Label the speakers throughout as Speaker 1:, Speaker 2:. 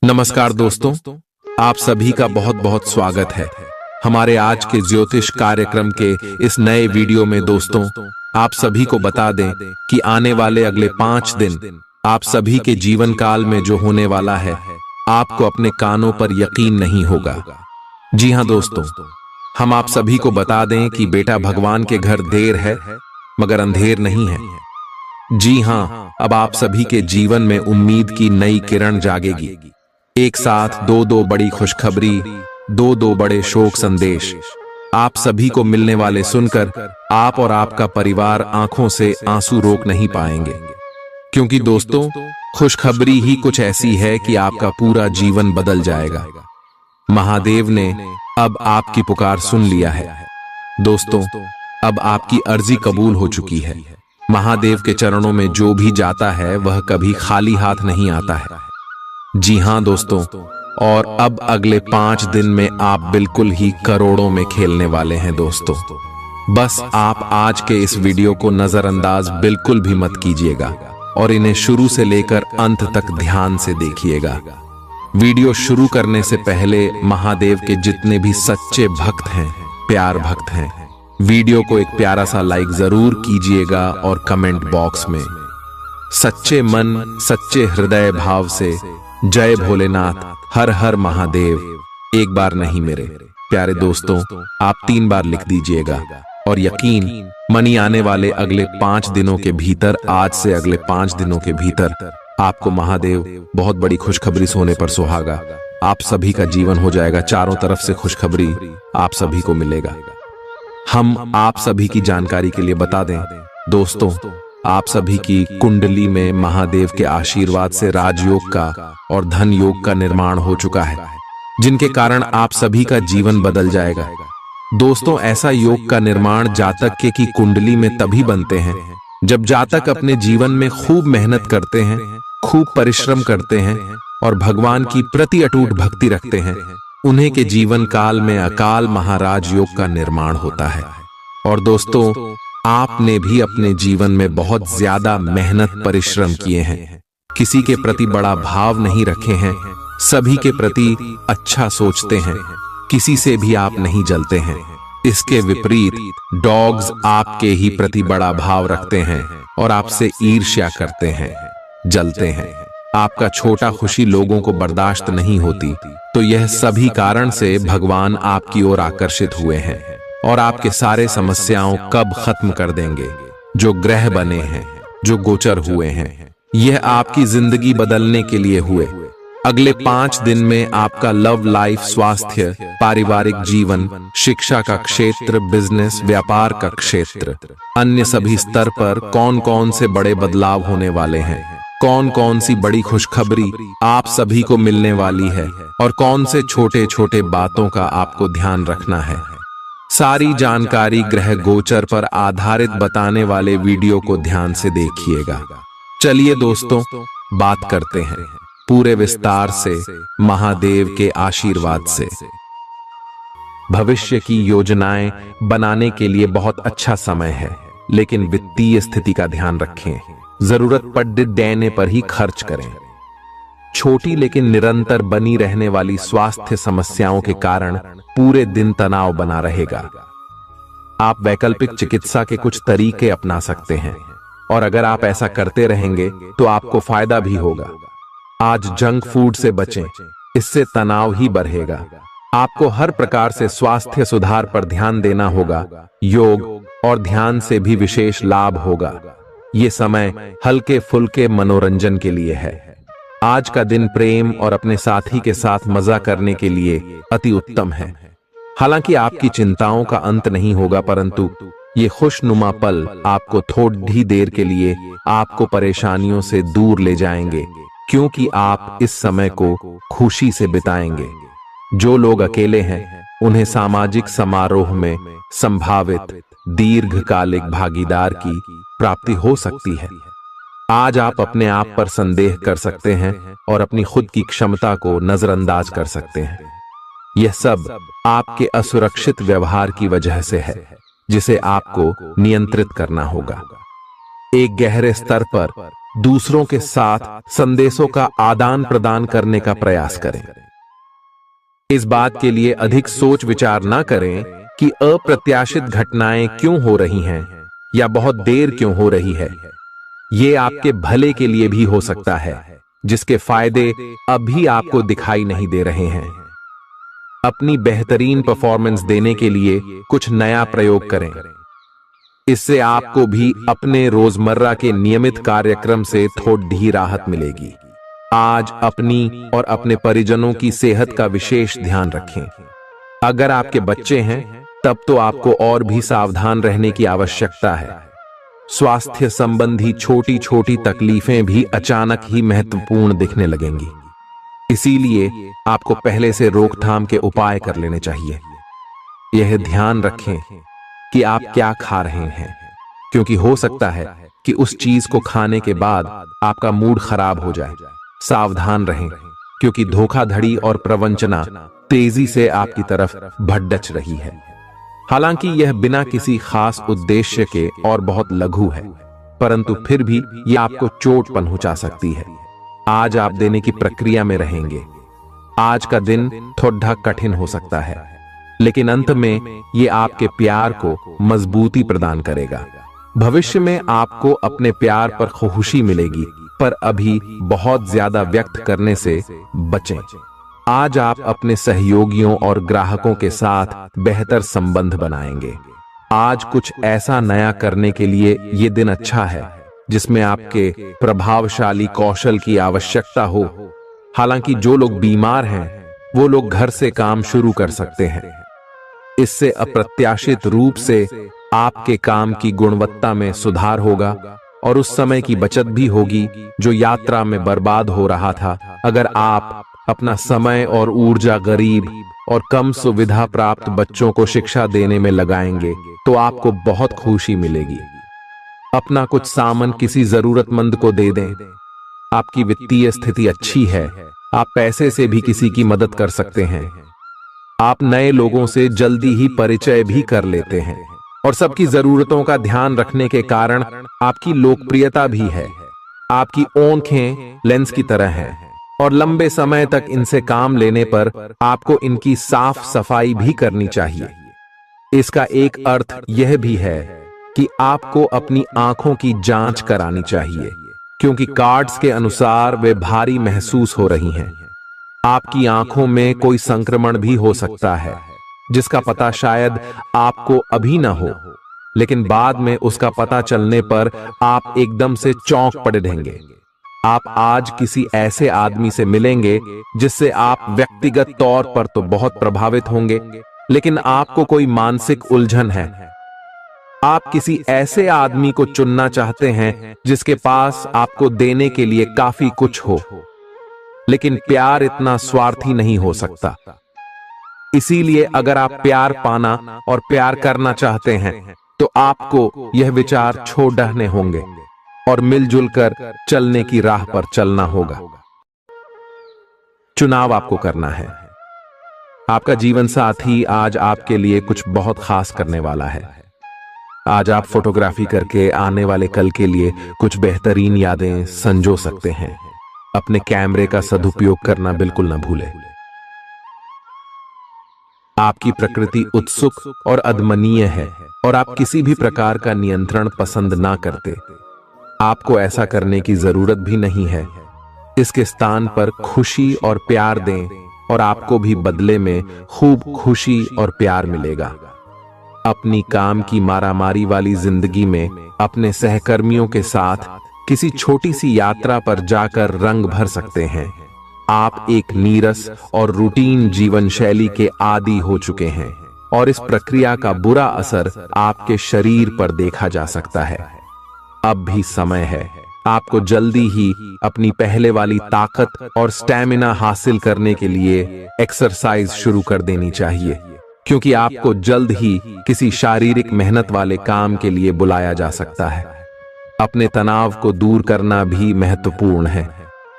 Speaker 1: नमस्कार दोस्तों, आप सभी का बहुत बहुत स्वागत है हमारे आज के ज्योतिष कार्यक्रम के इस नए वीडियो में। दोस्तों, आप सभी को बता दें कि आने वाले अगले 5 दिन आप सभी के जीवन काल में जो होने वाला है, आपको अपने कानों पर यकीन नहीं होगा। जी हां दोस्तों, हम आप सभी को बता दें कि बेटा भगवान के घर देर है मगर अंधेर नहीं है। जी हां, अब आप सभी के जीवन में उम्मीद की नई किरण जागेगी। एक साथ दो बड़ी खुशखबरी, दो बड़े शोक संदेश आप सभी को मिलने वाले सुनकर आप और आपका परिवार आंखों से आंसू रोक नहीं पाएंगे, क्योंकि दोस्तों खुशखबरी ही कुछ ऐसी है कि आपका पूरा जीवन बदल जाएगा। महादेव ने अब आपकी पुकार सुन लिया है। दोस्तों, अब आपकी अर्जी कबूल हो चुकी है। महादेव के चरणों में जो भी जाता है वह कभी खाली हाथ नहीं आता है। जी हां दोस्तों, और अब अगले 5 दिन में आप बिल्कुल ही करोड़ों में खेलने वाले हैं। दोस्तों, बस आप आज के इस वीडियो को नजरअंदाज बिल्कुल भी मत कीजिएगा और इन्हें शुरू से लेकर अंत तक ध्यान से देखिएगा। वीडियो शुरू करने से पहले महादेव के जितने भी सच्चे भक्त हैं, प्यार भक्त हैं, वीडियो को एक प्यारा सा लाइक जरूर कीजिएगा और कमेंट बॉक्स में सच्चे मन सच्चे हृदय भाव से जय भोलेनाथ, हर हर महादेव एक बार नहीं मेरे प्यारे दोस्तों, आप 3 बार लिख दीजिएगा। और यकीन मनी आने वाले अगले 5 दिनों के भीतर, आज से अगले 5 दिनों के भीतर आपको महादेव बहुत बड़ी खुशखबरी सोने पर सुहागा। आप सभी का जीवन हो जाएगा, चारों तरफ से खुशखबरी आप सभी को मिलेगा। हम आप सभी की जानकारी के लिए बता दें दोस्तों, आप सभी की कुंडली में महादेव के आशीर्वाद से राजयोग का और धन योग का निर्माण हो चुका है, जिनके कारण आप सभी का जीवन बदल जाएगा। दोस्तों, ऐसा योग का निर्माण जातक के की कुंडली में तभी बनते हैं जब जातक अपने जीवन में खूब मेहनत करते हैं, खूब परिश्रम करते हैं और भगवान की प्रति अटूट भक्ति रखते हैं। उन्हीं के जीवन काल में अकाल महाराज योग का निर्माण होता है। और दोस्तों, आपने भी अपने जीवन में बहुत ज्यादा मेहनत परिश्रम किए हैं, किसी के प्रति बड़ा भाव नहीं रखे हैं, सभी के प्रति अच्छा सोचते हैं, किसी से भी आप नहीं जलते हैं। इसके विपरीत डॉग्स आपके ही प्रति बड़ा भाव रखते हैं और आपसे ईर्ष्या करते हैं, जलते हैं। आपका छोटा खुशी लोगों को बर्दाश्त नहीं होती, तो यह सभी कारण से भगवान आपकी ओर आकर्षित हुए हैं और आपके सारे समस्याओं कब खत्म कर देंगे। जो ग्रह बने हैं, जो गोचर हुए हैं, यह आपकी जिंदगी बदलने के लिए हुए। अगले 5 दिन में आपका लव लाइफ, स्वास्थ्य, पारिवारिक जीवन, शिक्षा का क्षेत्र, बिजनेस, व्यापार का क्षेत्र, अन्य सभी स्तर पर कौन कौन से बड़े बदलाव होने वाले हैं, कौन कौन सी बड़ी खुशखबरी आप सभी को मिलने वाली है और कौन से छोटे छोटे बातों का आपको ध्यान रखना है। सारी जानकारी ग्रह गोचर पर आधारित बताने वाले वीडियो को ध्यान से देखिएगा। चलिए दोस्तों, बात करते हैं पूरे विस्तार से महादेव के आशीर्वाद से। भविष्य की योजनाएं बनाने के लिए बहुत अच्छा समय है, लेकिन वित्तीय स्थिति का ध्यान रखें। जरूरत पड़ने पर ही खर्च करें। छोटी लेकिन निरंतर बनी रहने वाली स्वास्थ्य समस्याओं के कारण पूरे दिन तनाव बना रहेगा। आप वैकल्पिक चिकित्सा के कुछ तरीके अपना सकते हैं और अगर आप ऐसा करते रहेंगे तो आपको फायदा भी होगा। आज जंक फूड से बचें, इससे तनाव ही बढ़ेगा। आपको हर प्रकार से स्वास्थ्य सुधार पर ध्यान देना होगा। योग और ध्यान से भी विशेष लाभ होगा। ये समय हल्के फुल्के मनोरंजन के लिए है। आज का दिन प्रेम और अपने साथी के साथ मजा करने के लिए अति उत्तम है। हालांकि आपकी चिंताओं का अंत नहीं होगा, परंतु ये खुशनुमा पल आपको थोड़ी देर के लिए आपको परेशानियों से दूर ले जाएंगे, क्योंकि आप इस समय को खुशी से बिताएंगे। जो लोग अकेले हैं, उन्हें सामाजिक समारोह में संभावित दीर्घकालिक भागीदार की प्राप्ति हो सकती है। आज आप अपने आप पर संदेह कर सकते हैं और अपनी खुद की क्षमता को नजरअंदाज कर सकते हैं। यह सब आपके असुरक्षित व्यवहार की वजह से है, जिसे आपको नियंत्रित करना होगा। एक गहरे स्तर पर दूसरों के साथ संदेशों का आदान प्रदान करने का प्रयास करें। इस बात के लिए अधिक सोच विचार ना करें कि अप्रत्याशित घटनाएं क्यों हो रही हैं या बहुत देर क्यों हो रही है। ये आपके भले के लिए भी हो सकता है, जिसके फायदे अभी आपको दिखाई नहीं दे रहे हैं। अपनी बेहतरीन परफॉर्मेंस देने के लिए कुछ नया प्रयोग करें। इससे आपको भी अपने रोजमर्रा के नियमित कार्यक्रम से थोड़ी राहत मिलेगी। आज अपनी और अपने परिजनों की सेहत का विशेष ध्यान रखें। अगर आपके बच्चे हैं तब तो आपको और भी सावधान रहने की आवश्यकता है। स्वास्थ्य संबंधी छोटी छोटी तकलीफें भी अचानक ही महत्वपूर्ण दिखने लगेंगी। इसीलिए आपको पहले से रोकथाम के उपाय कर लेने चाहिए। यह ध्यान रखें कि आप क्या खा रहे हैं, क्योंकि हो सकता है कि उस चीज को खाने के बाद आपका मूड खराब हो जाए। सावधान रहें, क्योंकि धोखाधड़ी और प्रवंचना तेजी से आपकी तरफ भड़क रही है। हालांकि यह बिना किसी खास उद्देश्य के और बहुत लघु है, परंतु फिर भी यह आपको चोट पहुंचा सकती है। आज आप देने की प्रक्रिया में रहेंगे। आज का दिन थोड़ा कठिन हो सकता है, लेकिन अंत में यह आपके प्यार को मजबूती प्रदान करेगा। भविष्य में आपको अपने प्यार पर खुशी मिलेगी, पर अभी बहुत ज्यादा व्यक्त करने से बचें। आज आप अपने सहयोगियों और ग्राहकों के साथ बेहतर संबंध बनाएंगे। आज कुछ ऐसा नया करने के लिए ये दिन अच्छा है जिसमें आपके प्रभावशाली कौशल की आवश्यकता हो। हालांकि जो लोग बीमार हैं वो लोग घर से काम शुरू कर सकते हैं। इससे अप्रत्याशित रूप से आपके काम की गुणवत्ता में सुधार होगा और उस समय की बचत भी होगी जो यात्रा में बर्बाद हो रहा था। अगर आप अपना समय और ऊर्जा गरीब और कम सुविधा प्राप्त बच्चों को शिक्षा देने में लगाएंगे तो आपको बहुत खुशी मिलेगी। अपना कुछ सामान किसी जरूरतमंद को दे दें। आपकी वित्तीय स्थिति अच्छी है, आप पैसे से भी किसी की मदद कर सकते हैं। आप नए लोगों से जल्दी ही परिचय भी कर लेते हैं और सबकी जरूरतों का ध्यान रखने के कारण आपकी लोकप्रियता भी है। आपकी आंखें लेंस की तरह हैं और लंबे समय तक इनसे काम लेने पर आपको इनकी साफ सफाई भी करनी चाहिए। इसका एक अर्थ यह भी है कि आपको अपनी आंखों की जांच करानी चाहिए, क्योंकि कार्ड्स के अनुसार वे भारी महसूस हो रही हैं। आपकी आंखों में कोई संक्रमण भी हो सकता है जिसका पता शायद आपको अभी ना हो, लेकिन बाद में उसका पता चलने पर आप एकदम से चौंक पड़े रहेंगे। आप आज किसी ऐसे आदमी से मिलेंगे जिससे आप व्यक्तिगत तौर पर तो बहुत प्रभावित होंगे, लेकिन आपको कोई मानसिक उलझन है। आप किसी ऐसे आदमी को चुनना चाहते हैं जिसके पास आपको देने के लिए काफी कुछ हो, लेकिन प्यार इतना स्वार्थी नहीं हो सकता। इसीलिए अगर आप प्यार पाना और प्यार करना चाहते हैं तो आपको यह विचार छोड़ने होंगे और मिलजुल कर चलने की राह पर चलना होगा। चुनाव आपको करना है। आपका जीवन साथी आज आपके लिए कुछ बहुत खास करने वाला है। आज आप फोटोग्राफी करके आने वाले कल के लिए कुछ बेहतरीन यादें संजो सकते हैं। अपने कैमरे का सदुपयोग करना बिल्कुल न भूलें। आपकी प्रकृति उत्सुक और अदमनीय है और आप किसी भी प्रकार का नियंत्रण पसंद ना करते। आपको ऐसा करने की जरूरत भी नहीं है। इसके स्थान पर खुशी और प्यार दें और आपको भी बदले में खूब खुशी और प्यार मिलेगा। अपनी काम की मारामारी वाली जिंदगी में अपने सहकर्मियों के साथ किसी छोटी सी यात्रा पर जाकर रंग भर सकते हैं। आप एक नीरस और रूटीन जीवन शैली के आदी हो चुके हैं और इस प्रक्रिया का बुरा असर आपके शरीर पर देखा जा सकता है। अब भी समय है। आपको जल्दी ही अपनी पहले वाली ताकत और स्टैमिना हासिल करने के लिए एक्सरसाइज शुरू कर देनी चाहिए, क्योंकि आपको जल्द ही किसी शारीरिक मेहनत वाले काम के लिए बुलाया जा सकता है। अपने तनाव को दूर करना भी महत्वपूर्ण है।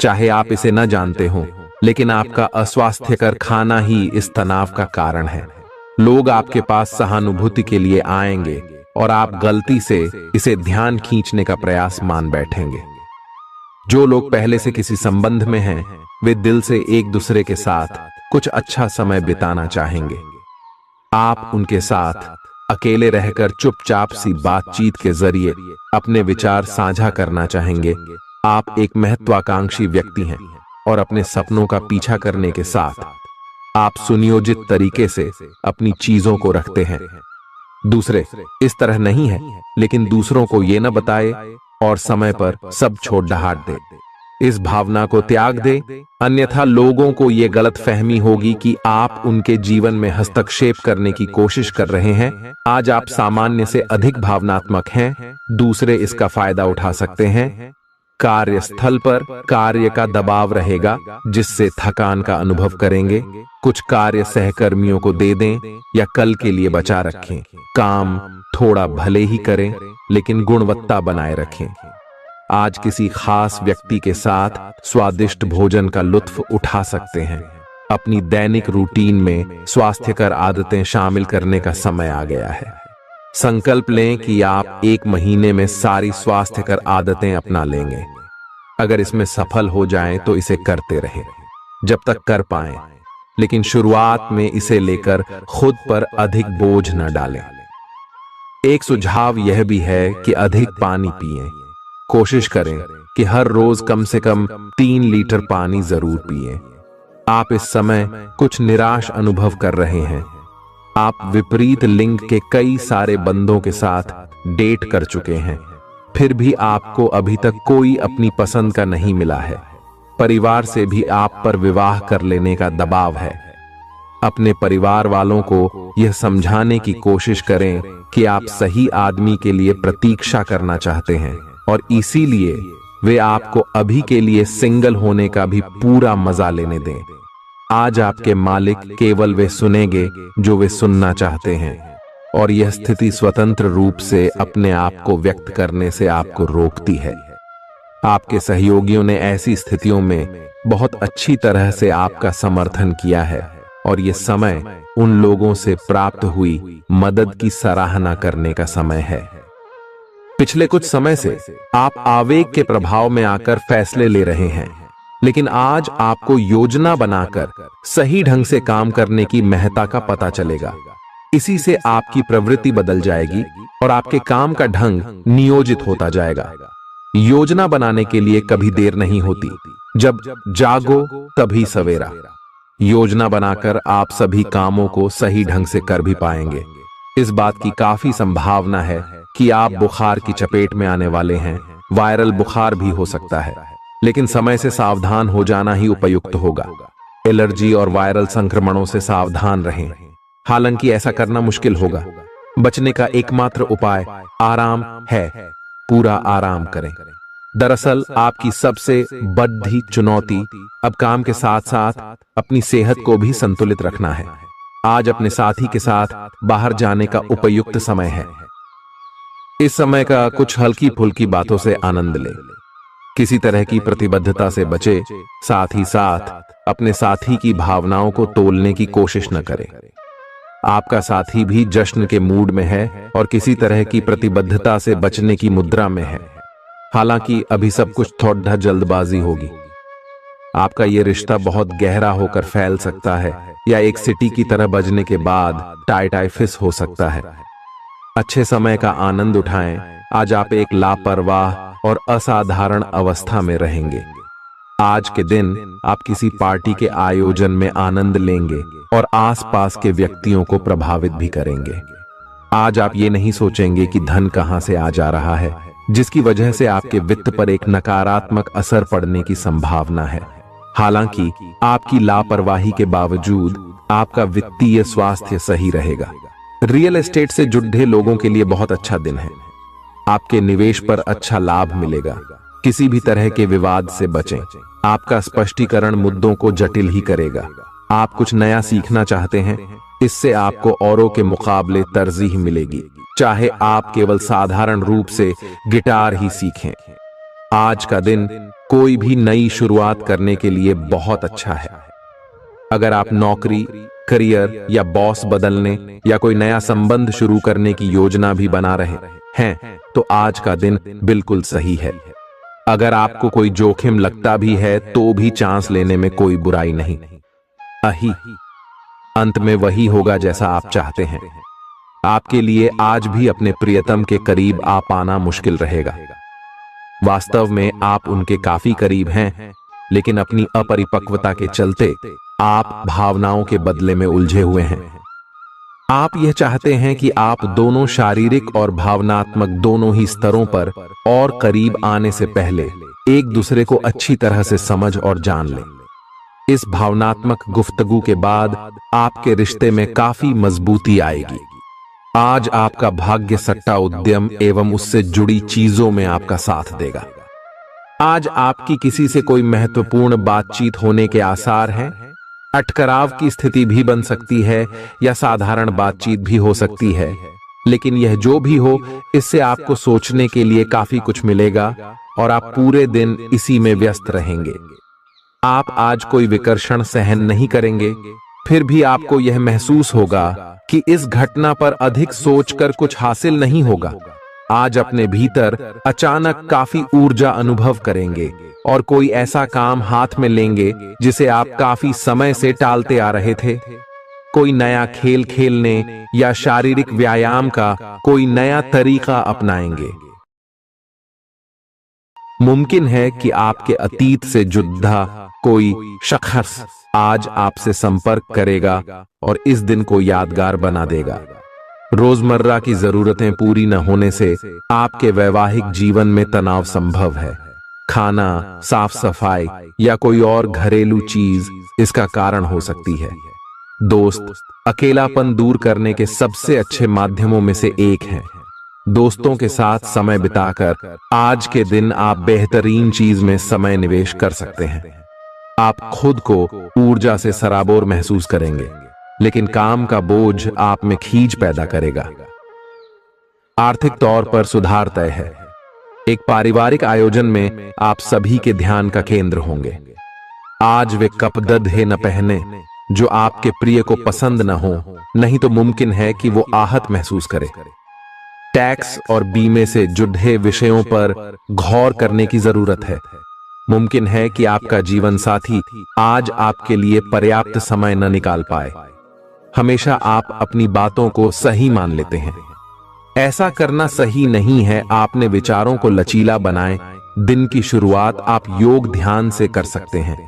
Speaker 1: चाहे आप इसे न जानते हो, लेकिन आपका अस्वास्थ्यकर खाना ही इस तनाव का कारण है। लोग आपके पास सहानुभूति के लिए आएंगे और आप गलती से इसे ध्यान खींचने का प्रयास मान बैठेंगे। जो लोग पहले से किसी संबंध में हैं, वे दिल से एक दूसरे के साथ कुछ अच्छा समय बिताना चाहेंगे। आप उनके साथ अकेले रहकर चुपचाप सी बातचीत के जरिए अपने विचार साझा करना चाहेंगे। आप एक महत्वाकांक्षी व्यक्ति हैं और अपने सपनों का पीछा करने के साथ आप सुनियोजित तरीके से अपनी चीजों को रखते हैं। दूसरे इस तरह नहीं है, लेकिन दूसरों को ये न बताए और समय पर सब छोड़ डहाट दे। इस भावना को त्याग दे, अन्यथा लोगों को यह गलत फहमी होगी कि आप उनके जीवन में हस्तक्षेप करने की कोशिश कर रहे हैं। आज आप सामान्य से अधिक भावनात्मक हैं, दूसरे इसका फायदा उठा सकते हैं। कार्यस्थल पर कार्य का दबाव रहेगा, जिससे थकान का अनुभव करेंगे। कुछ कार्य सहकर्मियों को दे दें या कल के लिए बचा रखें। काम थोड़ा भले ही करें, लेकिन गुणवत्ता बनाए रखें। आज किसी खास व्यक्ति के साथ स्वादिष्ट भोजन का लुत्फ उठा सकते हैं। अपनी दैनिक रूटीन में स्वास्थ्यकर आदतें शामिल करने का समय आ गया है। संकल्प लें कि आप 1 महीने में सारी स्वास्थ्यकर आदतें अपना लेंगे। अगर इसमें सफल हो जाएं तो इसे करते रहें जब तक कर पाएं, लेकिन शुरुआत में इसे लेकर खुद पर अधिक बोझ न डालें। एक सुझाव यह भी है कि अधिक पानी पिएं। कोशिश करें कि हर रोज कम से कम 3 लीटर पानी जरूर पिएं। आप इस समय कुछ निराश अनुभव कर रहे हैं। आप विपरीत लिंग के कई सारे बंदों के साथ डेट कर चुके हैं, फिर भी आपको अभी तक कोई अपनी पसंद का नहीं मिला है। परिवार से भी आप पर विवाह कर लेने का दबाव है। अपने परिवार वालों को यह समझाने की कोशिश करें कि आप सही आदमी के लिए प्रतीक्षा करना चाहते हैं और इसीलिए वे आपको अभी के लिए सिंगल होने का भी पूरा मजा लेने दें। आज आपके मालिक केवल वे सुनेंगे जो वे सुनना चाहते हैं, और यह स्थिति स्वतंत्र रूप से अपने आप को व्यक्त करने से आपको रोकती है। आपके सहयोगियों ने ऐसी स्थितियों में बहुत अच्छी तरह से आपका समर्थन किया है, और यह समय उन लोगों से प्राप्त हुई मदद की सराहना करने का समय है। पिछले कुछ समय से आप आवेग के प्रभाव में आकर फैसले ले रहे हैं, लेकिन आज आपको योजना बनाकर सही ढंग से काम करने की महत्ता का पता चलेगा। इसी से आपकी प्रवृत्ति बदल जाएगी और आपके काम का ढंग नियोजित होता जाएगा। योजना बनाने के लिए कभी देर नहीं होती, जब जागो तभी सवेरा। योजना बनाकर आप सभी कामों को सही ढंग से कर भी पाएंगे। इस बात की काफी संभावना है कि आप बुखार की चपेट में आने वाले हैं। वायरल बुखार भी हो सकता है, लेकिन समय से सावधान हो जाना ही उपयुक्त होगा। एलर्जी और वायरल संक्रमणों से सावधान रहें। हालांकि ऐसा करना मुश्किल होगा। बचने का एकमात्र उपाय आराम है। पूरा आराम करें। दरअसल आपकी सबसे बड़ी चुनौती अब काम के साथ साथ अपनी सेहत को भी संतुलित रखना है। आज अपने साथी के साथ बाहर जाने का उपयुक्त समय है। इस समय का कुछ हल्की फुल्की बातों से आनंद लें। किसी तरह की प्रतिबद्धता से बचे, साथ ही साथ अपने साथी की भावनाओं को तोलने की कोशिश न करें। आपका साथी भी जश्न के मूड में है और किसी तरह की प्रतिबद्धता से बचने की मुद्रा में है। हालांकि अभी सब कुछ थोड़ा जल्दबाजी होगी। आपका यह रिश्ता बहुत गहरा होकर फैल सकता है, या एक सिटी की तरह बजने के बाद टाई फिस हो सकता है। अच्छे समय का आनंद उठाएं। आज आप एक लापरवाह और असाधारण अवस्था में रहेंगे। आज के दिन आप किसी पार्टी के आयोजन में आनंद लेंगे और आसपास के व्यक्तियों को प्रभावित भी करेंगे। आज आप ये नहीं सोचेंगे कि धन कहां से आ जा रहा है, जिसकी वजह से आपके वित्त पर एक नकारात्मक असर पड़ने की संभावना है। हालांकि आपकी लापरवाही के बावजूद आपका वित्तीय स्वास्थ्य सही रहेगा। रियल एस्टेट से जुड़े लोगों के लिए बहुत अच्छा दिन है। आपके निवेश पर अच्छा लाभ मिलेगा। किसी भी तरह के विवाद से बचें। आपका स्पष्टीकरण मुद्दों को जटिल ही करेगा। आप कुछ नया सीखना चाहते हैं, इससे आपको औरों के मुकाबले तरजीह मिलेगी, चाहे आप केवल साधारण रूप से गिटार ही सीखें। आज का दिन कोई भी नई शुरुआत करने के लिए बहुत अच्छा है। अगर आप नौकरी, करियर या बॉस बदलने या कोई नया संबंध शुरू करने की योजना भी बना रहे हैं, तो आज का दिन बिल्कुल सही है। अगर आपको कोई जोखिम लगता भी है तो भी चांस लेने में कोई बुराई नहीं। अही अंत में वही होगा जैसा आप चाहते हैं। आपके लिए आज भी अपने प्रियतम के करीब आ पाना मुश्किल रहेगा। वास्तव में आप उनके काफी करीब हैं, लेकिन अपनी अपरिपक्वता के चलते आप भावनाओं के बदले में उलझे हुए हैं। आप यह चाहते हैं कि आप दोनों शारीरिक और भावनात्मक दोनों ही स्तरों पर और करीब आने से पहले एक दूसरे को अच्छी तरह से समझ और जान लें। इस भावनात्मक गुफ्तगू के बाद आपके रिश्ते में काफी मजबूती आएगी। आज आपका भाग्य सट्टा उद्यम एवं उससे जुड़ी चीजों में आपका साथ देगा। आज आपकी किसी से कोई महत्वपूर्ण बातचीत होने के आसार हैं। अटकराव की स्थिति भी बन सकती है या साधारण बातचीत भी हो सकती है, लेकिन यह जो भी हो, इससे आपको सोचने के लिए काफी कुछ मिलेगा और आप पूरे दिन इसी में व्यस्त रहेंगे। आप आज कोई विकर्षण सहन नहीं करेंगे, फिर भी आपको यह महसूस होगा कि इस घटना पर अधिक सोचकर कुछ हासिल नहीं होगा। आज अपने भीतर अचानक काफी ऊर्जा अनुभव करेंगे और कोई ऐसा काम हाथ में लेंगे जिसे आप काफी समय से टालते आ रहे थे। कोई नया खेल खेलने या शारीरिक व्यायाम का कोई नया तरीका अपनाएंगे। मुमकिन है कि आपके अतीत से जुड़ा कोई शख्स आज आपसे संपर्क करेगा और इस दिन को यादगार बना देगा। रोजमर्रा की जरूरतें पूरी न होने से आपके वैवाहिक जीवन में तनाव संभव है। खाना, साफ सफाई या कोई और घरेलू चीज इसका कारण हो सकती है। दोस्त अकेलापन दूर करने के सबसे अच्छे माध्यमों में से एक है। दोस्तों के साथ समय बिताकर आज के दिन आप बेहतरीन चीज में समय निवेश कर सकते हैं। आप खुद को ऊर्जा से सराबोर महसूस करेंगे, लेकिन काम का बोझ आप में खींच पैदा करेगा। आर्थिक तौर पर सुधार तय है। एक पारिवारिक आयोजन में आप सभी के ध्यान का केंद्र होंगे। आज वे कपदद्हे न पहने जो आपके प्रिय को पसंद न हो, नहीं तो मुमकिन है कि वो आहत महसूस करे। टैक्स और बीमे से जुड़े विषयों पर गौर करने की जरूरत है। मुमकिन है कि आपका जीवन साथी आज आपके लिए पर्याप्त समय न निकाल पाए। हमेशा आप अपनी बातों को सही मान लेते हैं। ऐसा करना सही नहीं है। आपने विचारों को लचीला बनाएं। दिन की शुरुआत आप योग ध्यान से कर सकते हैं।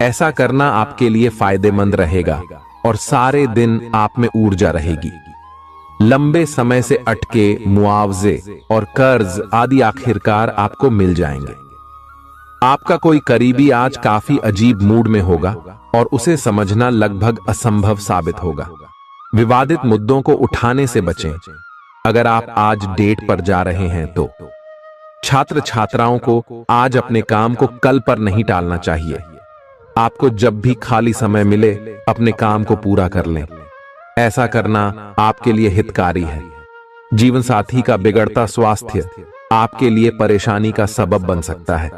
Speaker 1: ऐसा करना आपके लिए फायदेमंद रहेगा और सारे दिन आप में ऊर्जा रहेगी। लंबे समय से अटके मुआवजे और कर्ज आदि आखिरकार आपको मिल जाएंगे। आपका कोई करीबी आज काफी अजीब मूड में होगा और उसे समझना लगभग असंभव साबित होगा। विवादित मुद्दों को उठाने से बचें। अगर आप आज डेट पर जा रहे हैं तो छात्र छात्राओं को आज अपने काम को कल पर नहीं टालना चाहिए। आपको जब भी खाली समय मिले अपने काम को पूरा कर लें। ऐसा करना आपके लिए हितकारी है। जीवन साथी का बिगड़ता स्वास्थ्य आपके लिए परेशानी का सबब बन सकता है।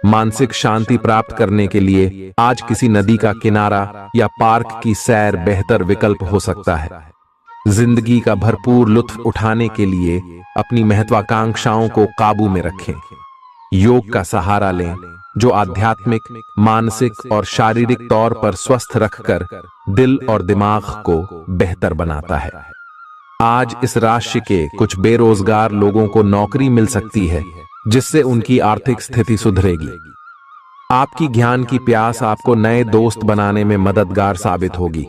Speaker 1: मानसिक शांति प्राप्त करने के लिए आज किसी नदी का किनारा या पार्क की सैर बेहतर विकल्प हो सकता है। जिंदगी का भरपूर लुत्फ उठाने के लिए अपनी महत्वाकांक्षाओं को काबू में रखें। योग का सहारा लें जो आध्यात्मिक, मानसिक और शारीरिक तौर पर स्वस्थ रखकर दिल और दिमाग को बेहतर बनाता है। आज इस राशि के कुछ बेरोजगार लोगों को नौकरी मिल सकती है जिससे उनकी आर्थिक स्थिति सुधरेगी। आपकी ज्ञान की प्यास आपको नए दोस्त बनाने में मददगार साबित होगी।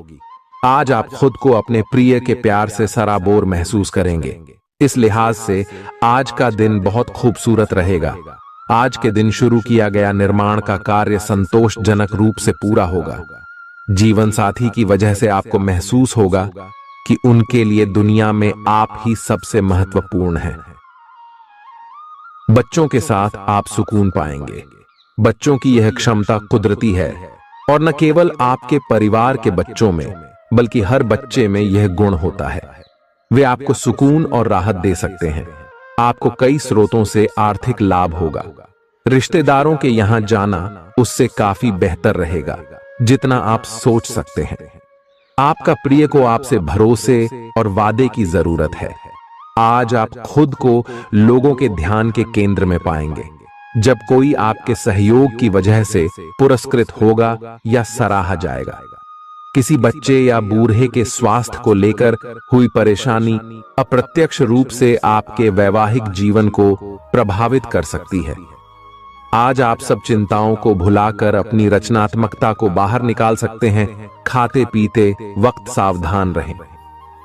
Speaker 1: आज आप खुद को अपने प्रिय के प्यार से सराबोर महसूस करेंगे। इस लिहाज से आज का दिन बहुत खूबसूरत रहेगा। आज के दिन शुरू किया गया निर्माण का कार्य संतोषजनक रूप से पूरा होगा। जीवन साथी की वजह से आपको महसूस होगा कि उनके लिए दुनिया में आप ही सबसे महत्वपूर्ण हैं। बच्चों के साथ आप सुकून पाएंगे। बच्चों की यह क्षमता कुदरती है और न केवल आपके परिवार के बच्चों में बल्कि हर बच्चे में यह गुण होता है। वे आपको सुकून और राहत दे सकते हैं। आपको कई स्रोतों से आर्थिक लाभ होगा। रिश्तेदारों के यहां जाना उससे काफी बेहतर रहेगा जितना आप सोच सकते हैं। आपका प्रिय को आपसे भरोसे और वादे की जरूरत है। आज आप खुद को लोगों के ध्यान के केंद्र में पाएंगे। जब कोई आपके सहयोग की वजह से पुरस्कृत होगा या सराहा जाएगा। किसी बच्चे या बूढ़े के स्वास्थ्य को लेकर हुई परेशानी अप्रत्यक्ष रूप से आपके वैवाहिक जीवन को प्रभावित कर सकती है। आज आप सब चिंताओं को भुलाकर अपनी रचनात्मकता को बाहर निकाल सकते हैं। खाते पीते वक्त सावधान रहें।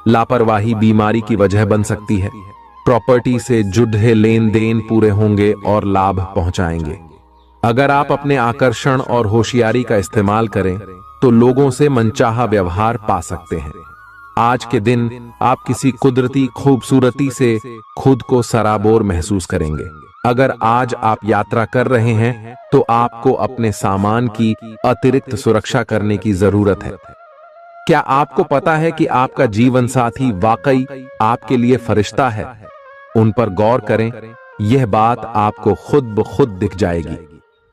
Speaker 1: लापरवाही बीमारी की वजह बन सकती है। प्रॉपर्टी से जुड़े लेन देन पूरे होंगे और लाभ पहुंचाएंगे। अगर आप अपने आकर्षण और होशियारी का इस्तेमाल करें तो लोगों से मनचाहा व्यवहार पा सकते हैं। आज के दिन आप किसी कुदरती खूबसूरती से खुद को सराबोर महसूस करेंगे। अगर आज आप यात्रा कर रहे हैं तो आपको अपने सामान की अतिरिक्त सुरक्षा करने की जरूरत है। क्या आपको पता है कि आपका जीवन साथी वाकई आपके लिए फरिश्ता है? उन पर गौर करें, यह बात आपको खुद ब खुद दिख जाएगी।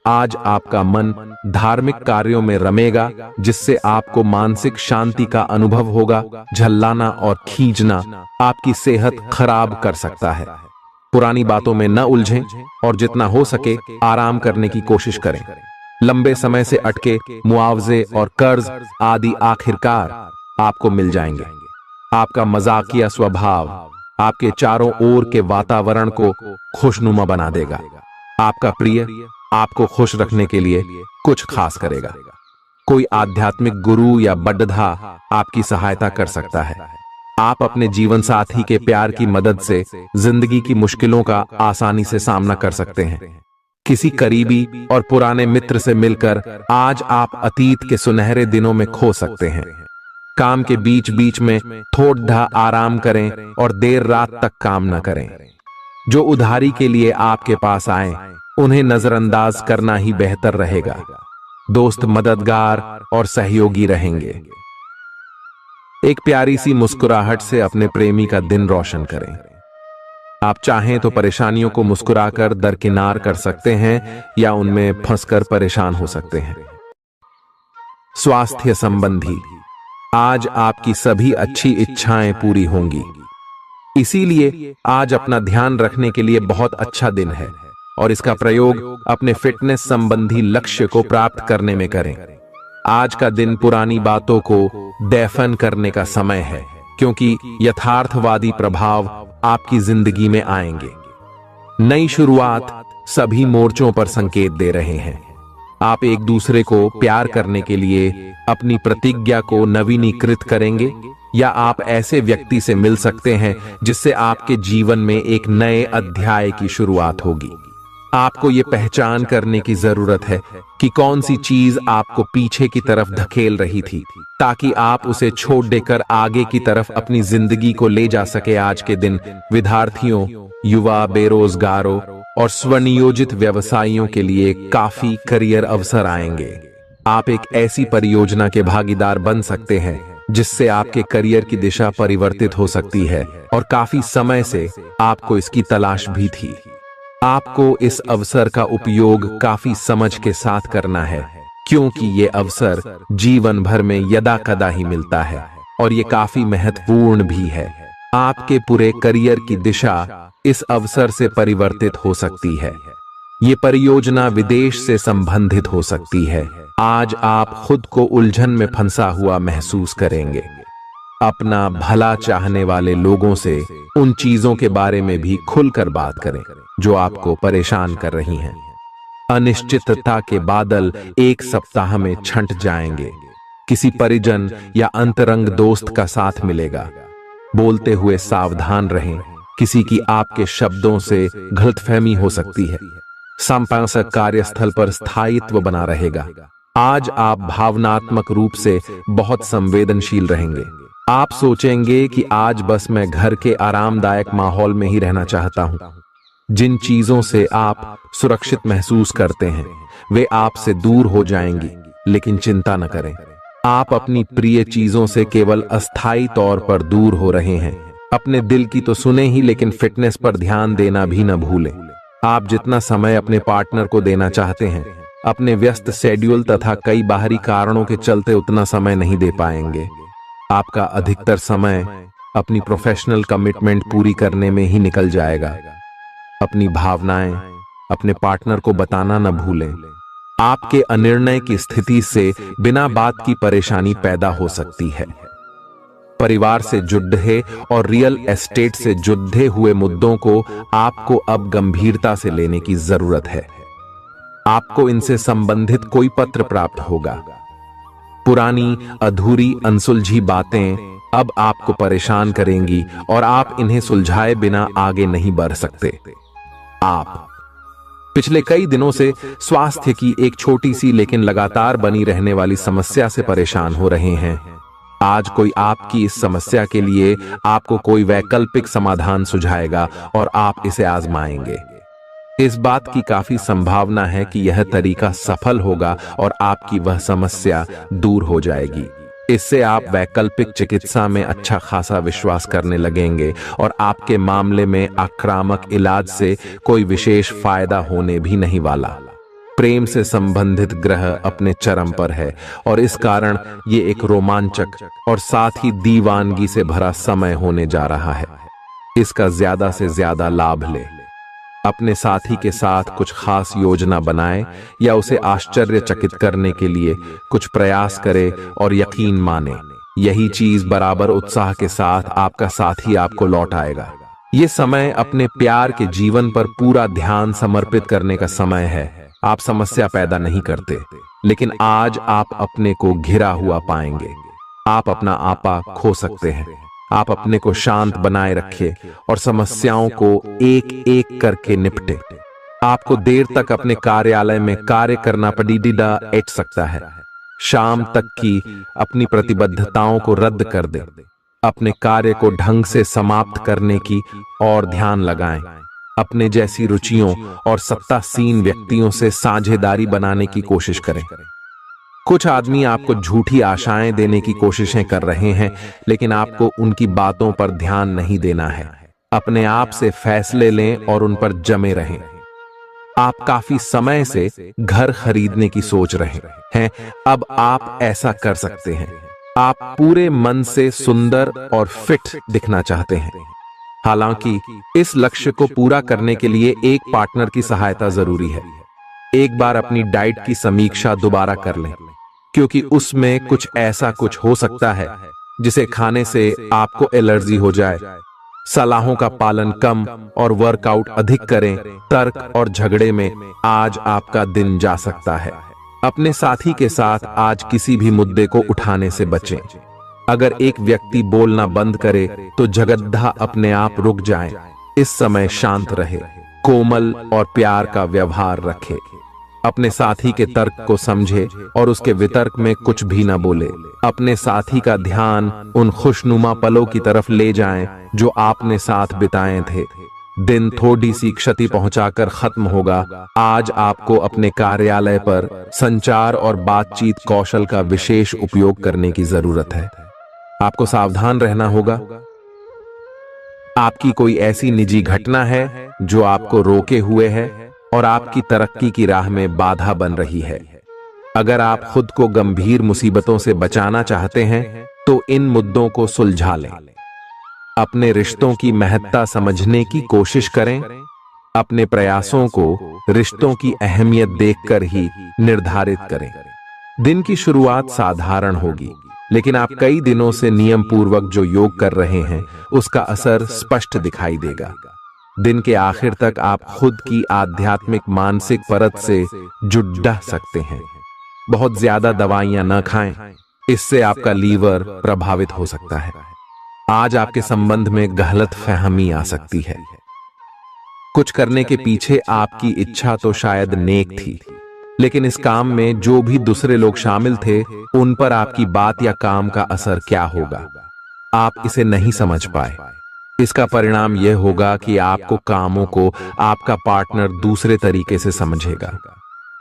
Speaker 1: आज आपका मन धार्मिक कार्यों में रमेगा, जिससे आपको मानसिक शांति का अनुभव होगा। झल्लाना और खींचना आपकी सेहत खराब कर सकता है। पुरानी बातों में न उलझें और जितना हो सके आराम करने की कोशिश करें। लंबे समय से अटके मुआवजे और कर्ज आदि आखिरकार आपको मिल जाएंगे। आपका मजाकिया स्वभाव आपके चारों ओर के वातावरण को खुशनुमा बना देगा। आपका प्रिय आपको खुश रखने के लिए कुछ खास करेगा। कोई आध्यात्मिक गुरु या बड्ढा आपकी सहायता कर सकता है। आप अपने जीवन साथी के प्यार की मदद से जिंदगी की मुश्किलों का आसानी से सामना कर सकते हैं। किसी करीबी और पुराने मित्र से मिलकर आज आप अतीत के सुनहरे दिनों में खो सकते हैं। काम के बीच बीच में थोड़ा आराम करें और देर रात तक काम न करें। जो उधारी के लिए आपके पास आए उन्हें नजरअंदाज करना ही बेहतर रहेगा। दोस्त मददगार और सहयोगी रहेंगे। एक प्यारी सी मुस्कुराहट से अपने प्रेमी का दिन रोशन करें। आप चाहें तो परेशानियों को मुस्कुराकर दरकिनार कर सकते हैं या उनमें फंसकर परेशान हो सकते हैं। स्वास्थ्य संबंधी आज आपकी सभी अच्छी इच्छाएं पूरी होंगी। इसीलिए आज अपना ध्यान रखने के लिए बहुत अच्छा दिन है और इसका प्रयोग अपने फिटनेस संबंधी लक्ष्य को प्राप्त करने में करें। आज का दिन पुरानी बातों को दफन करने का समय है, क्योंकि यथार्थवादी प्रभाव आपकी जिंदगी में आएंगे। नई शुरुआत सभी मोर्चों पर संकेत दे रहे हैं। आप एक दूसरे को प्यार करने के लिए अपनी प्रतिज्ञा को नवीनीकृत करेंगे या आप ऐसे व्यक्ति से मिल सकते हैं जिससे आपके जीवन में एक नए अध्याय की शुरुआत होगी। आपको ये पहचान करने की जरूरत है कि कौन सी चीज आपको पीछे की तरफ धकेल रही थी, ताकि आप उसे छोड़ देकर आगे की तरफ अपनी जिंदगी को ले जा सके। आज के दिन विद्यार्थियों, युवा, बेरोजगारों और स्वनियोजित व्यवसायियों के लिए काफी करियर अवसर आएंगे। आप एक ऐसी परियोजना के भागीदार बन सकते हैं जिससे आपके करियर की दिशा परिवर्तित हो सकती है और काफी समय से आपको इसकी तलाश भी थी। आपको इस अवसर का उपयोग काफी समझ के साथ करना है, क्योंकि ये अवसर जीवन भर में यदा कदा ही मिलता है और ये काफी महत्वपूर्ण भी है। आपके पूरे करियर की दिशा इस अवसर से परिवर्तित हो सकती है। ये परियोजना विदेश से संबंधित हो सकती है। आज आप खुद को उलझन में फंसा हुआ महसूस करेंगे। अपना भला चाहने वाले लोगों से उन चीजों के बारे में भी खुलकर बात करें जो आपको परेशान कर रही हैं। अनिश्चितता के बादल एक सप्ताह में छंट जाएंगे। किसी परिजन या अंतरंग दोस्त का साथ मिलेगा। बोलते हुए सावधान रहें, किसी की आपके शब्दों से गलतफहमी हो सकती है। संपादक कार्यस्थल पर स्थायित्व बना रहेगा। आज आप भावनात्मक रूप से बहुत संवेदनशील रहेंगे। आप सोचेंगे कि आज बस मैं घर के आरामदायक माहौल में ही रहना चाहता हूं। जिन चीजों से आप सुरक्षित महसूस करते हैं वे आपसे दूर हो जाएंगी, लेकिन चिंता न करें। आप अपनी प्रिय चीजों से केवल अस्थायी तौर पर दूर हो रहे हैं। अपने दिल की तो सुने ही, लेकिन फिटनेस पर ध्यान देना भी न भूलें। आप जितना समय अपने पार्टनर को देना चाहते हैं, अपने व्यस्त शेड्यूल तथा कई बाहरी कारणों के चलते उतना समय नहीं दे पाएंगे। आपका अधिकतर समय अपनी प्रोफेशनल कमिटमेंट पूरी करने में ही निकल जाएगा। अपनी भावनाएं, अपने पार्टनर को बताना न भूलें। आपके अनिर्णय की स्थिति से बिना बात की परेशानी पैदा हो सकती है। परिवार से जुड़े और रियल एस्टेट से जुड़े हुए मुद्दों को आपको अब गंभीरता से लेने की जरूरत है। आपको इनसे संबंधित कोई पत्र प्राप्त होगा। पुरानी अधूरी अनसुलझी बातें अब आपको परेशान करेंगी और आप इन्हें सुलझाए बिना आगे नहीं बढ़ सकते। आप पिछले कई दिनों से स्वास्थ्य की एक छोटी सी लेकिन लगातार बनी रहने वाली समस्या से परेशान हो रहे हैं। आज कोई आपकी इस समस्या के लिए आपको कोई वैकल्पिक समाधान सुझाएगा और आप इसे आजमाएंगे। इस बात की काफी संभावना है कि यह तरीका सफल होगा और आपकी वह समस्या दूर हो जाएगी। इससे आप वैकल्पिक चिकित्सा में अच्छा खासा विश्वास करने लगेंगे और आपके मामले में आक्रामक इलाज से कोई विशेष फायदा होने भी नहीं वाला। प्रेम से संबंधित ग्रह अपने चरम पर है और इस कारण ये एक रोमांचक और साथ ही दीवानगी से भरा समय होने जा रहा है। इसका ज्यादा से ज्यादा लाभ ले। अपने साथी के साथ कुछ खास योजना बनाएं या उसे आश्चर्यचकित करने के लिए कुछ प्रयास करें और यकीन माने यही चीज बराबर उत्साह के साथ आपका साथी आपको लौट आएगा। ये समय अपने प्यार के जीवन पर पूरा ध्यान समर्पित करने का समय है। आप समस्या पैदा नहीं करते, लेकिन आज आप अपने को घिरा हुआ पाएंगे। आप अपना आपा खो सकते हैं। आप अपने को शांत बनाए रखें और समस्याओं को एक एक करके निपटे। आपको देर तक अपने कार्यालय में कार्य करना पड़ सकता है। शाम तक की अपनी प्रतिबद्धताओं को रद्द कर दें। अपने कार्य को ढंग से समाप्त करने की और ध्यान लगाएं। अपने जैसी रुचियों और सत्तासीन व्यक्तियों से साझेदारी बनाने की कोशिश करें। कुछ आदमी आपको झूठी आशाएं देने की कोशिशें कर रहे हैं, लेकिन आपको उनकी बातों पर ध्यान नहीं देना है। अपने आप से फैसले लें और उन पर जमे रहें। आप काफी समय से घर खरीदने की सोच रहे हैं। अब आप ऐसा कर सकते हैं। आप पूरे मन से सुंदर और फिट दिखना चाहते हैं। हालांकि इस लक्ष्य को पूरा करने के लिए एक पार्टनर की सहायता जरूरी है। एक बार अपनी डाइट की समीक्षा दोबारा कर लें, क्योंकि उसमें कुछ ऐसा कुछ हो सकता है जिसे खाने से आपको एलर्जी हो जाए। सलाहों का पालन कम और वर्कआउट अधिक करें। तर्क और झगड़े में आज आपका दिन जा सकता है। अपने साथी के साथ आज किसी भी मुद्दे को उठाने से बचें। अगर एक व्यक्ति बोलना बंद करे तो जगद्धा अपने आप रुक जाए। इस समय शांत रहे, कोमल और प्यार का व्यवहार रखे। अपने साथी के तर्क को समझे और उसके वितर्क में कुछ भी न बोले। अपने साथी का ध्यान उन खुशनुमा पलों की तरफ ले जाएं जो आपने साथ बिताए थे। दिन थोड़ी सी क्षति पहुंचाकर खत्म होगा। आज आपको अपने कार्यालय पर संचार और बातचीत कौशल का विशेष उपयोग करने की जरूरत है। आपको सावधान रहना होगा। आपकी कोई ऐसी निजी घटना है जो आपको रोके हुए है और आपकी तरक्की की राह में बाधा बन रही है। अगर आप खुद को गंभीर मुसीबतों से बचाना चाहते हैं तो इन मुद्दों को सुलझा लें। अपने रिश्तों की महत्ता समझने की कोशिश करें। अपने प्रयासों को रिश्तों की अहमियत देखकर ही निर्धारित करें। दिन की शुरुआत साधारण होगी, लेकिन आप कई दिनों से नियम पूर्वक जो योग कर रहे हैं उसका असर स्पष्ट दिखाई देगा। दिन के आखिर तक आप खुद की आध्यात्मिक मानसिक परत से जुड़ सकते हैं। बहुत ज्यादा दवाइयां न खाएं, इससे आपका लीवर प्रभावित हो सकता है। आज आपके संबंध में गलतफहमी आ सकती है। कुछ करने के पीछे आपकी इच्छा तो शायद नेक थी, लेकिन इस काम में जो भी दूसरे लोग शामिल थे उन पर आपकी बात या काम का असर क्या होगा, आप इसे नहीं समझ पाए। इसका परिणाम यह होगा कि आपको कामों को आपका पार्टनर दूसरे तरीके से समझेगा।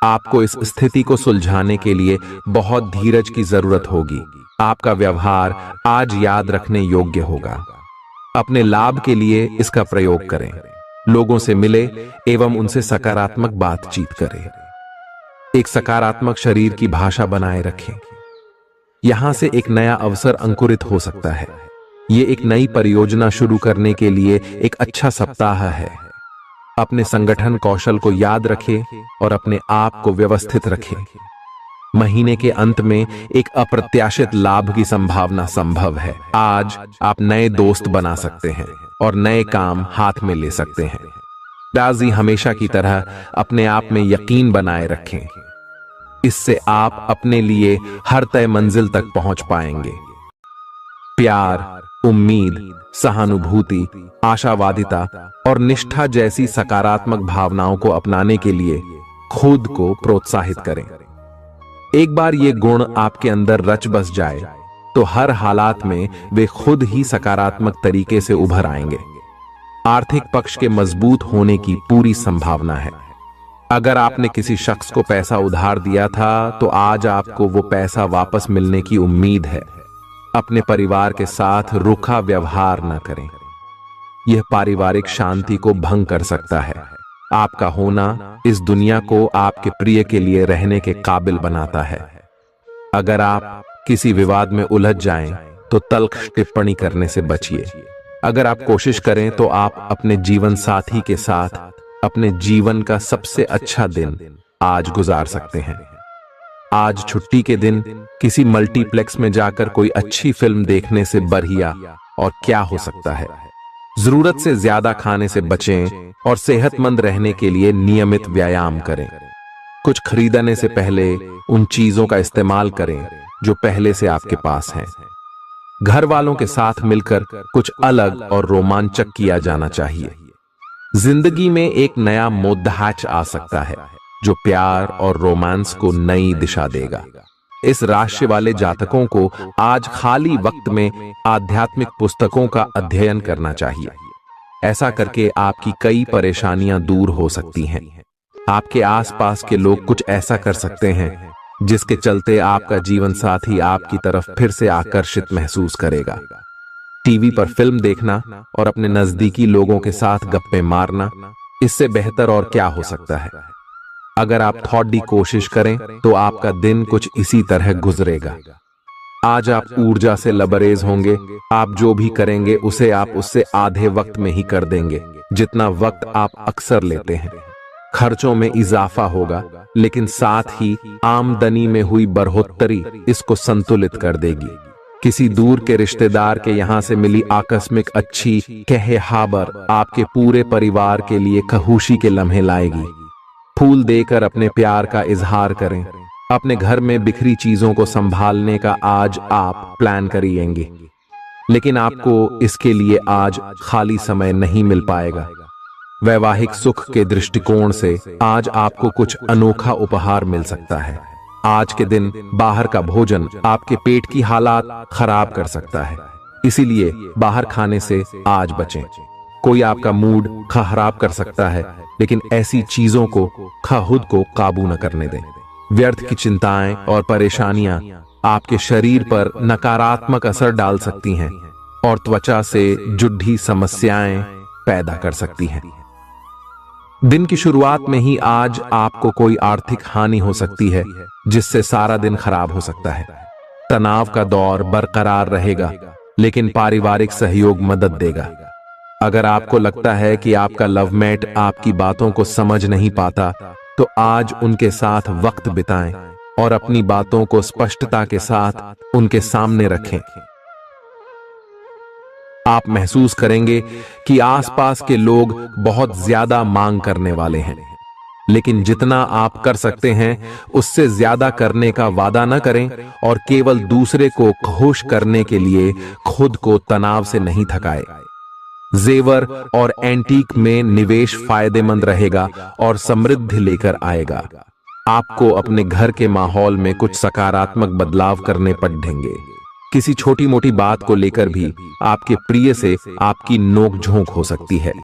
Speaker 1: आपको इस स्थिति को सुलझाने के लिए बहुत धीरज की जरूरत होगी। आपका व्यवहार आज याद रखने योग्य होगा। अपने लाभ के लिए इसका प्रयोग करें। लोगों से मिले एवं उनसे सकारात्मक बातचीत करें। एक सकारात्मक शरीर की भाषा बनाए रखें। यहां से एक नया अवसर अंकुरित हो सकता है। ये एक नई परियोजना शुरू करने के लिए एक अच्छा सप्ताह है। अपने संगठन कौशल को याद रखें और अपने आप को व्यवस्थित रखें। महीने के अंत में एक अप्रत्याशित लाभ की संभावना संभव है। आज आप नए दोस्त बना सकते हैं और नए काम हाथ में ले सकते हैं। राजी हमेशा की तरह अपने आप में यकीन बनाए रखें। इससे आप अपने लिए हर तय मंजिल तक पहुंच पाएंगे। प्यार, उम्मीद, सहानुभूति, आशावादिता और निष्ठा जैसी सकारात्मक भावनाओं को अपनाने के लिए खुद को प्रोत्साहित करें। एक बार ये गुण आपके अंदर रच बस जाए तो हर हालात में वे खुद ही सकारात्मक तरीके से उभर आएंगे। आर्थिक पक्ष के मजबूत होने की पूरी संभावना है। अगर आपने किसी शख्स को पैसा उधार दिया था तो आज आपको वो पैसा वापस मिलने की उम्मीद है। अपने परिवार के साथ रूखा व्यवहार न करें, यह पारिवारिक शांति को भंग कर सकता है। आपका होना इस दुनिया को आपके प्रिय के लिए रहने के काबिल बनाता है। अगर आप किसी विवाद में उलझ जाएं तो तल्ख टिप्पणी करने से बचिए। अगर आप कोशिश करें तो आप अपने जीवन साथी के साथ अपने जीवन का सबसे अच्छा दिन आज गुजार सकते हैं। आज छुट्टी के दिन किसी मल्टीप्लेक्स में जाकर कोई अच्छी फिल्म देखने से बढ़िया और क्या हो सकता है। जरूरत से ज्यादा खाने से बचें और सेहतमंद रहने के लिए नियमित व्यायाम करें। कुछ खरीदने से पहले उन चीजों का इस्तेमाल करें जो पहले से आपके पास हैं। घर वालों के साथ मिलकर कुछ अलग और रोमांचक किया जाना चाहिए। जिंदगी में एक नया मोद्दाच आ सकता है जो प्यार और रोमांस को नई दिशा देगा। इस राशि वाले जातकों को आज खाली वक्त में आध्यात्मिक पुस्तकों का अध्ययन करना चाहिए। ऐसा करके आपकी कई परेशानियां दूर हो सकती हैं। आपके आसपास के लोग कुछ ऐसा कर सकते हैं जिसके चलते आपका जीवन साथी आपकी तरफ फिर से आकर्षित महसूस करेगा। टीवी पर फिल्म देखना और अपने नजदीकी लोगों के साथ गप्पे मारना, इससे बेहतर और क्या हो सकता है। अगर आप थोड़ी कोशिश करें तो आपका दिन कुछ इसी तरह गुजरेगा। आज आप ऊर्जा से लबरेज होंगे। आप जो भी करेंगे उसे आप उससे आधे वक्त में ही कर देंगे जितना वक्त आप अक्सर लेते हैं। खर्चों में इजाफा होगा, लेकिन साथ ही आमदनी में हुई बढ़ोतरी इसको संतुलित कर देगी। किसी दूर के रिश्तेदार के यहां से मिली आकस्मिक अच्छी खबर आपके पूरे परिवार के लिए खुशी के लम्हे लाएगी। फूल देकर अपने प्यार का इजहार करें। अपने घर में बिखरी चीजों को संभालने का आज आप प्लान करिएंगे, लेकिन आपको इसके लिए आज खाली समय नहीं मिल पाएगा। वैवाहिक सुख के दृष्टिकोण से आज आपको कुछ अनोखा उपहार मिल सकता है। आज के दिन बाहर का भोजन आपके पेट की हालात खराब कर सकता है, इसीलिए बाहर खाने से आज बचें। कोई आपका मूड खराब कर सकता है, लेकिन ऐसी चीजों को खुद को काबू न करने दें। व्यर्थ की चिंताएं और परेशानियां आपके शरीर पर नकारात्मक असर डाल सकती हैं और त्वचा से जुड़ी समस्याएं पैदा कर सकती हैं। दिन की शुरुआत में ही आज आपको कोई आर्थिक हानि हो सकती है जिससे सारा दिन खराब हो सकता है। तनाव का दौर बरकरार रहेगा, लेकिन पारिवारिक सहयोग मदद देगा। अगर आपको लगता है कि आपका लवमेट आपकी बातों को समझ नहीं पाता, तो आज उनके साथ वक्त बिताएं और अपनी बातों को स्पष्टता के साथ उनके सामने रखें। आप महसूस करेंगे कि आसपास के लोग बहुत ज्यादा मांग करने वाले हैं, लेकिन जितना आप कर सकते हैं उससे ज्यादा करने का वादा न करें और केवल दूसरे को खुश करने के लिए खुद को तनाव से नहीं थकाएं। जेवर और एंटीक में निवेश फायदेमंद रहेगा और समृद्धि लेकर आएगा। आपको अपने घर के माहौल में कुछ सकारात्मक बदलाव करने पड़ेंगे। किसी छोटी मोटी बात को लेकर भी आपके प्रिय से आपकी नोकझोंक हो सकती है।